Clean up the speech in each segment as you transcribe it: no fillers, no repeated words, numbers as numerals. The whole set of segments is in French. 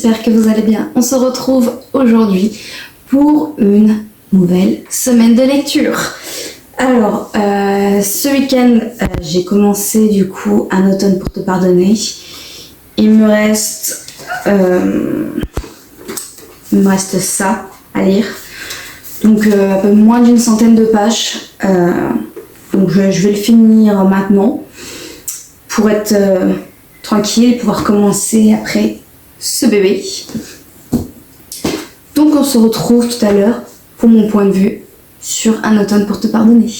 j'espère que vous allez bien. On se retrouve aujourd'hui pour une nouvelle semaine de lecture. Alors, ce week-end, j'ai commencé du coup Un automne pour te pardonner. Il me reste ça à lire. Donc, un peu moins d'une centaine de pages. Donc, je vais le finir maintenant pour être tranquille et pouvoir commencer après ce bébé. Donc, on se retrouve tout à l'heure pour mon point de vue sur Un automne pour te pardonner.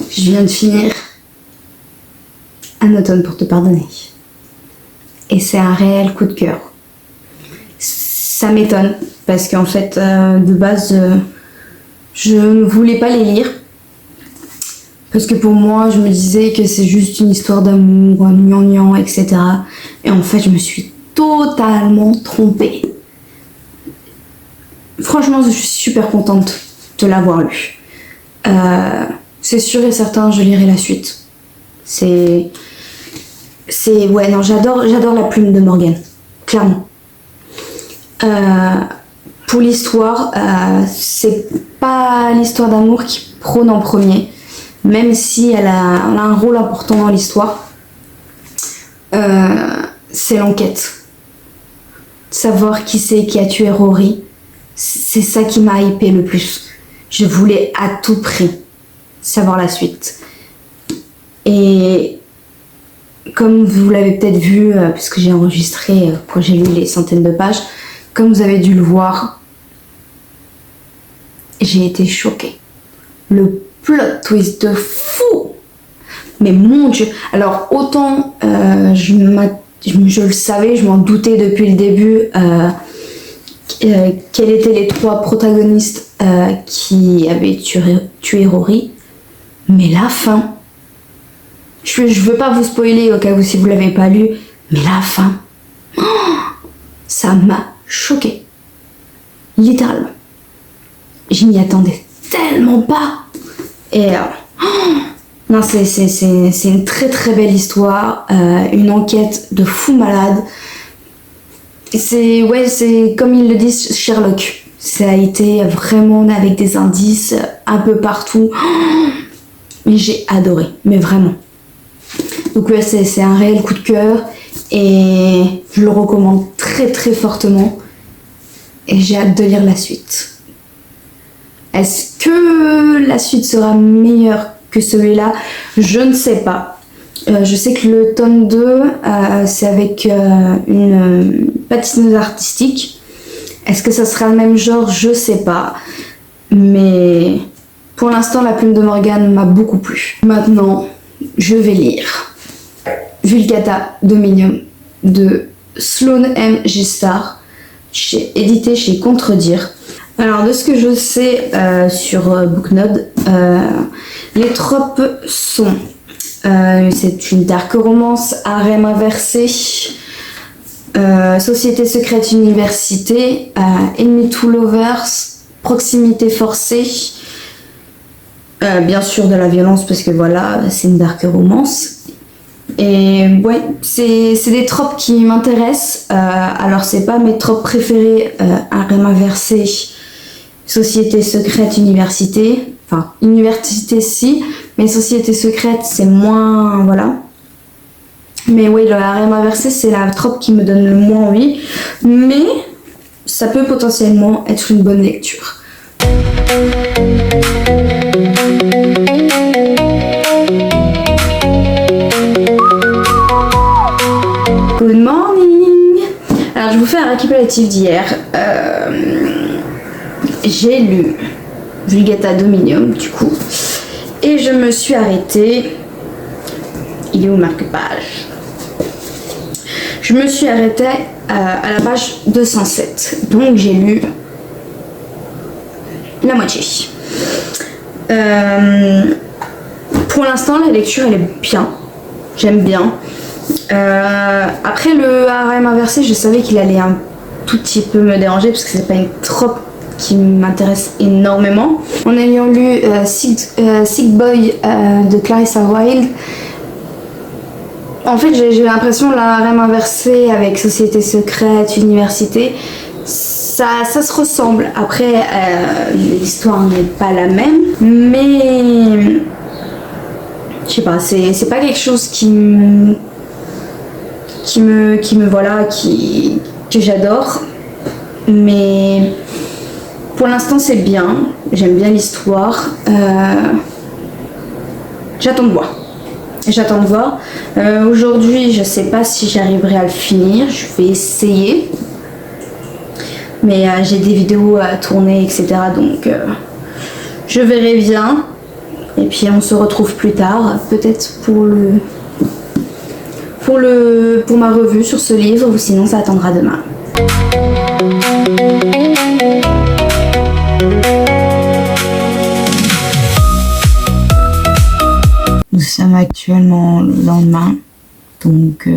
Je viens de finir Un automne pour te pardonner. Et c'est un réel coup de cœur. Ça m'étonne parce qu'en fait, de base, je ne voulais pas les lire. Parce que pour moi, je me disais que c'est juste une histoire d'amour, gnangnan, etc. Et en fait, je me suis totalement trompée. Franchement, je suis super contente de l'avoir lu. C'est sûr et certain, je lirai la suite. Ouais, non, j'adore la plume de Morgane, clairement. Pour l'histoire, c'est pas l'histoire d'amour qui prône en premier, même si elle a un rôle important dans l'histoire. C'est l'enquête. Savoir qui c'est qui a tué Rory, c'est ça qui m'a hypé le plus. Je voulais à tout prix savoir la suite. Et comme vous l'avez peut-être vu, puisque j'ai enregistré quand j'ai lu les centaines de pages, comme vous avez dû le voir, j'ai été choquée. Le plot twist de fou! Mais mon Dieu! Alors autant je le savais, je m'en doutais depuis le début, quels étaient les trois protagonistes qui avaient tué Rory. Mais la fin, je veux pas vous spoiler au cas où si vous l'avez pas lu, mais la fin, ça m'a choquée. Littéralement. Je m'y attendais tellement pas. Et non, c'est une très très belle histoire, une enquête de fou malade. C'est comme ils le disent, Sherlock. Ça a été vraiment avec des indices un peu partout. Mais j'ai adoré, mais vraiment. Donc ouais, c'est un réel coup de cœur et je le recommande très très fortement. Et j'ai hâte de lire la suite. Est-ce que la suite sera meilleure que celui-là? Je ne sais pas. Je sais que le tome 2, c'est avec une patineuse artistique. Est-ce que ça sera le même genre? Je sais pas. Mais pour l'instant, la plume de Morgane m'a beaucoup plu. Maintenant, je vais lire Vulgata Dominium de Sloane M. Gistar, édité chez Contredire. Alors, de ce que je sais sur Booknode, les tropes sont c'est une dark romance, harem inversé, société secrète université, enemy to lovers, proximité forcée, bien sûr de la violence parce que voilà, c'est une dark romance. Et ouais, c'est des tropes qui m'intéressent. Alors c'est pas mes tropes préférées, harem inversé, société secrète, université. Enfin, université si, mais société secrète c'est moins, voilà. Mais oui, le harem inversé c'est la trope qui me donne le moins envie, mais ça peut potentiellement être une bonne lecture. Good morning! Alors je vous fais un récapitulatif d'hier. J'ai lu Vulgata Dominium du coup et je me suis arrêtée. Il est où marque-page? Je me suis arrêtée à la page 207, donc j'ai lu la moitié. Pour l'instant la lecture elle est bien, j'aime bien. Après le harem inversé, je savais qu'il allait un tout petit peu me déranger parce que c'est pas une trope qui m'intéresse énormément. En ayant lu Sick Boy de Clarissa Wilde, en fait j'ai l'impression la harem inversé avec société secrète, université, ça se ressemble. Après l'histoire n'est pas la même, mais je sais pas, c'est pas quelque chose que j'adore, mais pour l'instant c'est bien, j'aime bien l'histoire, j'attends de voir. Aujourd'hui je sais pas si j'arriverai à le finir, je vais essayer, mais j'ai des vidéos à tourner, etc., donc je verrai bien, et puis on se retrouve plus tard, peut-être pour ma revue sur ce livre, ou sinon ça attendra demain. Nous sommes actuellement le lendemain, donc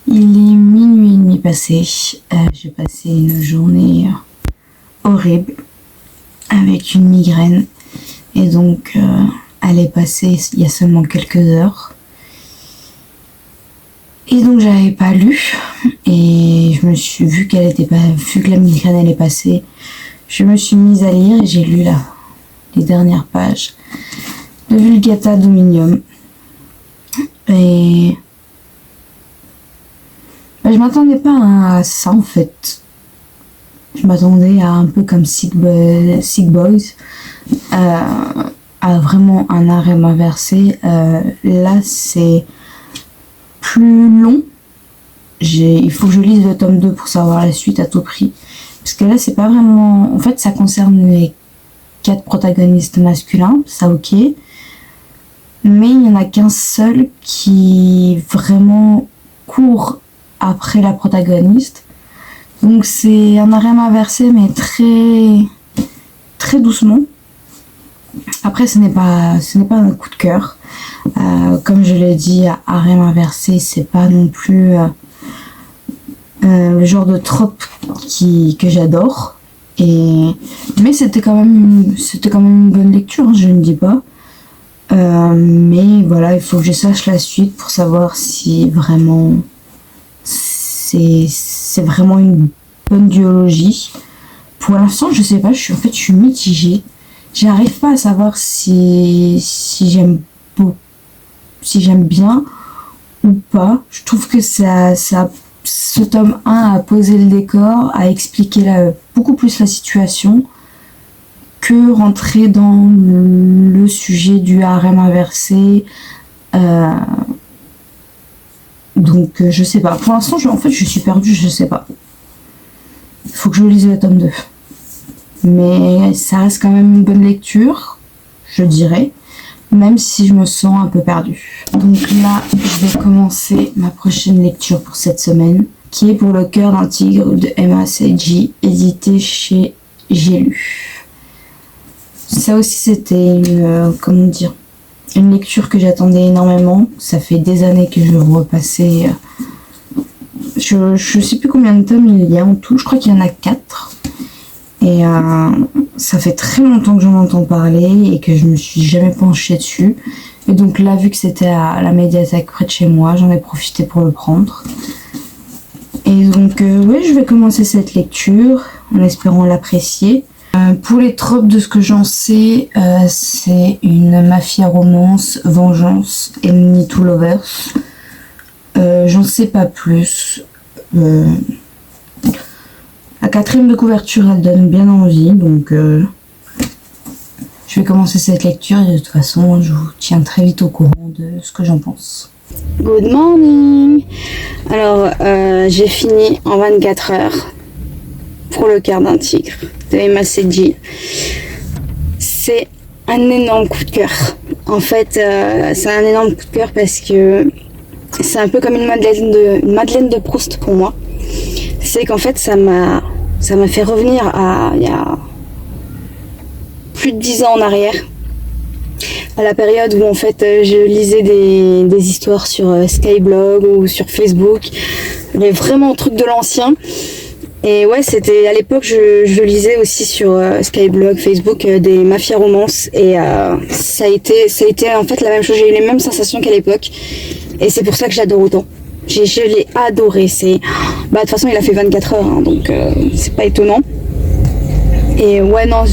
il est minuit et demi passé. J'ai passé une journée horrible avec une migraine, et donc elle est passée il y a seulement quelques heures. Et donc j'avais pas lu, et je me suis vu que la migraine elle est passée, je me suis mise à lire et j'ai lu les dernières pages de Vulgata Dominium. Et je m'attendais pas à ça en fait. Je m'attendais à un peu comme Sick Boys, à vraiment un harem inversé. Là c'est plus long. Il faut que je lise le tome 2 pour savoir la suite à tout prix. Parce que là, c'est pas vraiment... En fait, ça concerne les 4 protagonistes masculins, ça ok. Mais il n'y en a qu'un seul qui vraiment court après la protagoniste. Donc c'est un harem inversé, mais très, très doucement. Après, ce n'est pas un coup de cœur. Comme je l'ai dit, harem inversé, c'est pas non plus le genre de trope que j'adore. Mais c'était quand même une bonne lecture, hein, je ne dis pas. Mais voilà, il faut que je sache la suite pour savoir si vraiment c'est vraiment une bonne duologie. Pour l'instant, je sais pas, je suis mitigée. J'arrive pas à savoir si j'aime bien ou pas. Je trouve que ce tome 1 a posé le décor, a expliqué beaucoup plus la situation que rentrer dans le sujet du harem inversé. Donc je sais pas. Pour l'instant, je suis perdue, je sais pas. Il faut que je lise le tome 2. Mais ça reste quand même une bonne lecture, je dirais, même si je me sens un peu perdue. Donc là, je vais commencer ma prochaine lecture pour cette semaine, qui est Pour le cœur d'un tigre de Emma Seiji, édité chez J'ai lu. Ça aussi, c'était une lecture que j'attendais énormément. Ça fait des années que je repassais. Je sais plus combien de tomes il y a en tout, je crois qu'il y en a 4. Et ça fait très longtemps que j'en entends parler et que je me suis jamais penchée dessus. Et donc là, vu que c'était à la médiathèque près de chez moi, j'en ai profité pour le prendre. Et donc oui, je vais commencer cette lecture en espérant l'apprécier. Pour les tropes de ce que j'en sais, c'est une mafia romance, vengeance, enemy to lovers. J'en sais pas plus. La 4e de couverture, elle donne bien envie, donc je vais commencer cette lecture et de toute façon, je vous tiens très vite au courant de ce que j'en pense. Good morning. Alors, j'ai fini en 24 heures Pour le cœur d'un tigre de Emma Seiji. C'est un énorme coup de cœur. En fait, c'est un énorme coup de cœur parce que c'est un peu comme une Madeleine de Proust pour moi. C'est qu'en fait, ça m'a fait revenir à il y a plus de 10 ans en arrière. à la période où en fait je lisais des histoires sur Skyblog ou sur Facebook, mais vraiment un truc de l'ancien. Et ouais, c'était à l'époque je lisais aussi sur Skyblog, Facebook des mafia romances et ça a été en fait la même chose. J'ai eu les mêmes sensations qu'à l'époque et c'est pour ça que j'adore autant. Je l'ai adoré. De toute façon il a fait 24 heures hein, donc c'est pas étonnant. Et ouais non,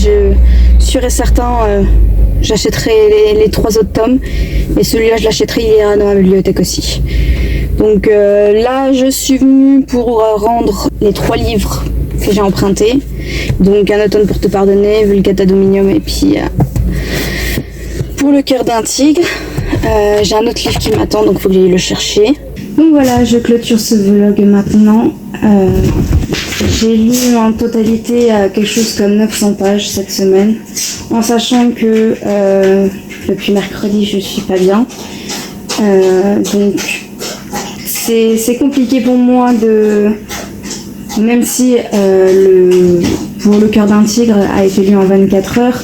sûr et certain j'achèterai les 3 autres tomes et celui-là je l'achèterai, il ira dans ma bibliothèque aussi. Donc là je suis venue pour rendre les 3 livres que j'ai empruntés. Donc Un automne pour te pardonner, Vulgata Dominium et puis Pour le cœur d'un tigre. J'ai un autre livre qui m'attend donc il faut que j'aille le chercher. Donc voilà, je clôture ce vlog maintenant. J'ai lu en totalité quelque chose comme 900 pages cette semaine, en sachant que depuis mercredi je suis pas bien. Donc c'est compliqué pour moi même si Pour le cœur d'un tigre a été lu en 24 heures,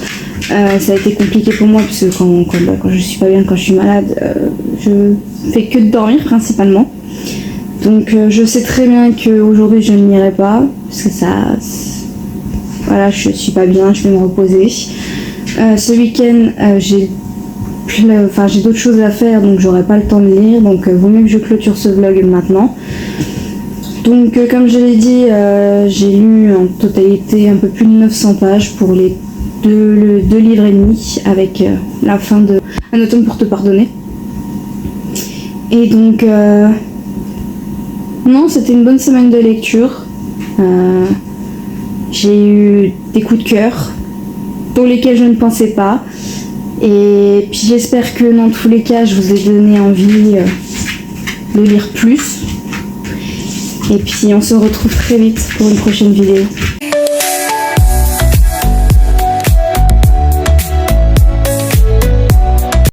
ça a été compliqué pour moi parce que quand je suis pas bien, quand je suis malade, je fais que de dormir principalement. Donc je sais très bien qu'aujourd'hui je ne lirai pas parce que voilà, je suis pas bien, je vais me reposer. Ce week-end j'ai d'autres choses à faire donc j'aurai pas le temps de lire, donc vaut mieux que je clôture ce vlog maintenant. Donc comme je l'ai dit, j'ai lu en totalité un peu plus de 900 pages pour les 2 livres et demi avec la fin de Un automne pour te pardonner. Et donc non, c'était une bonne semaine de lecture. J'ai eu des coups de cœur pour lesquels je ne pensais pas. Et puis j'espère que dans tous les cas, je vous ai donné envie de lire plus. Et puis on se retrouve très vite pour une prochaine vidéo.